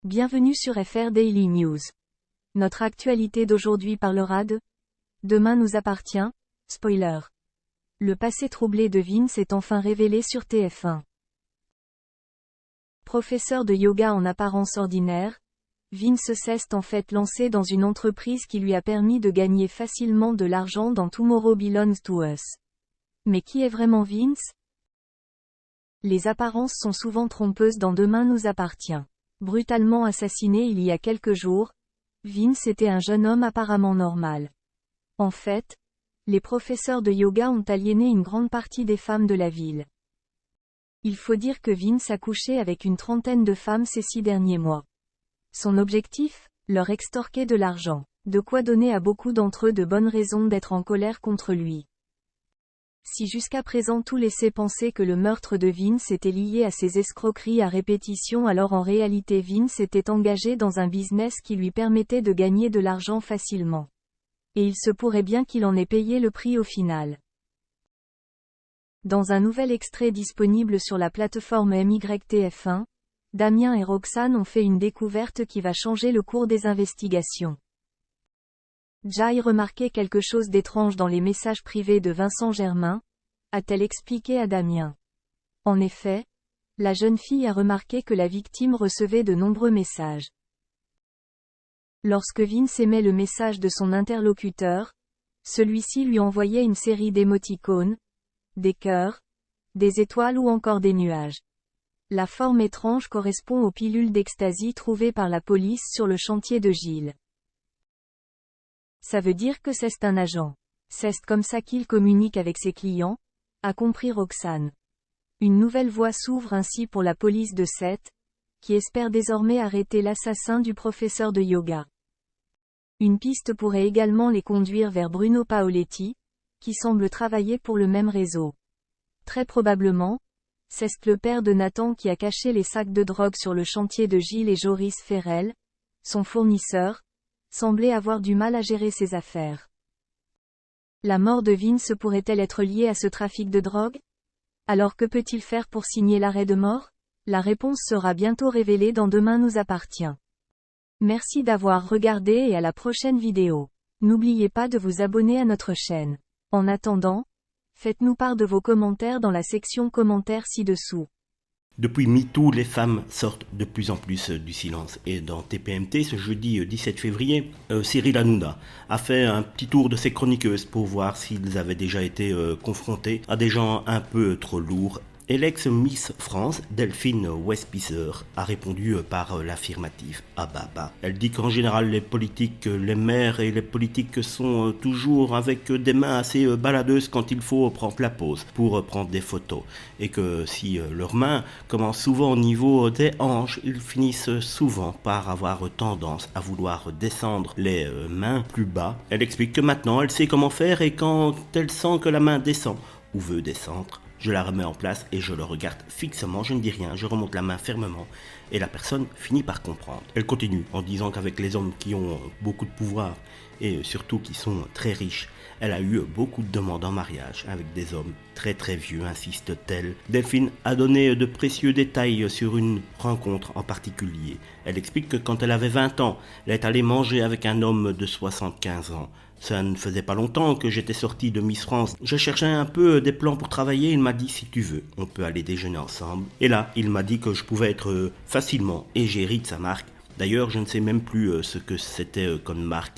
Bienvenue sur FR Daily News. Notre actualité d'aujourd'hui parlera de Demain nous appartient, spoiler. Le passé troublé de Vince est enfin révélé sur TF1. Professeur de yoga en apparence ordinaire, Vince s'est en fait lancé dans une entreprise qui lui a permis de gagner facilement de l'argent dans Tomorrow Belongs to Us. Mais qui est vraiment Vince? Les apparences sont souvent trompeuses dans Demain nous appartient. Brutalement assassiné il y a quelques jours, Vince était un jeune homme apparemment normal. En fait, les professeurs de yoga ont aliéné une grande partie des femmes de la ville. Il faut dire que Vince a couché avec une trentaine de femmes ces 6 derniers mois. Son objectif? Leur extorquer de l'argent. De quoi donner à beaucoup d'entre eux de bonnes raisons d'être en colère contre lui. Si jusqu'à présent tout laissait penser que le meurtre de Vince était lié à ses escroqueries à répétition, alors en réalité Vince était engagé dans un business qui lui permettait de gagner de l'argent facilement. Et il se pourrait bien qu'il en ait payé le prix au final. Dans un nouvel extrait disponible sur la plateforme MYTF1, Damien et Roxane ont fait une découverte qui va changer le cours des investigations. Jai remarqué quelque chose d'étrange dans les messages privés de Vincent Germain, a-t-elle expliqué à Damien. En effet, la jeune fille a remarqué que la victime recevait de nombreux messages. Lorsque Vince aimait le message de son interlocuteur, celui-ci lui envoyait une série d'émoticônes, des cœurs, des étoiles ou encore des nuages. La forme étrange correspond aux pilules d'ecstasy trouvées par la police sur le chantier de Gilles. Ça veut dire que c'est un agent. C'est comme ça qu'il communique avec ses clients, a compris Roxane. Une nouvelle voie s'ouvre ainsi pour la police de Sète, qui espère désormais arrêter l'assassin du professeur de yoga. Une piste pourrait également les conduire vers Bruno Paoletti, qui semble travailler pour le même réseau. Très probablement, c'est le père de Nathan qui a caché les sacs de drogue sur le chantier de Gilles, et Joris Ferrel, son fournisseur, semblait avoir du mal à gérer ses affaires. La mort de Vince pourrait-elle être liée à ce trafic de drogue? Alors que peut-il faire pour signer l'arrêt de mort? La réponse sera bientôt révélée dans Demain nous appartient. Merci d'avoir regardé et à la prochaine vidéo. N'oubliez pas de vous abonner à notre chaîne. En attendant, faites-nous part de vos commentaires dans la section commentaires ci-dessous. Depuis MeToo, les femmes sortent de plus en plus du silence. Et dans TPMT, ce jeudi 17 février, Cyril Hanouna a fait un petit tour de ses chroniqueuses pour voir s'ils avaient déjà été confrontés à des gens un peu trop lourds. Et l'ex-Miss France, Delphine Westpisser, a répondu par l'affirmative. Ah bah. Elle dit qu'en général les politiques, les maires et les politiques sont toujours avec des mains assez baladeuses quand il faut prendre la pause pour prendre des photos. Et que si leurs mains commencent souvent au niveau des hanches, ils finissent souvent par avoir tendance à vouloir descendre les mains plus bas. Elle explique que maintenant elle sait comment faire et quand elle sent que la main descend ou veut descendre, je la remets en place et je le regarde fixement, je ne dis rien, je remonte la main fermement et la personne finit par comprendre. Elle continue en disant qu'avec les hommes qui ont beaucoup de pouvoir et surtout qui sont très riches, elle a eu beaucoup de demandes en mariage avec des hommes très vieux, insiste-t-elle. Delphine a donné de précieux détails sur une rencontre en particulier. Elle explique que quand elle avait 20 ans, elle est allée manger avec un homme de 75 ans. Ça ne faisait pas longtemps que j'étais sorti de Miss France. Je cherchais un peu des plans pour travailler. Il m'a dit si tu veux, on peut aller déjeuner ensemble. Et là, il m'a dit que je pouvais être facilement égérie de sa marque. D'ailleurs, je ne sais même plus ce que c'était comme marque.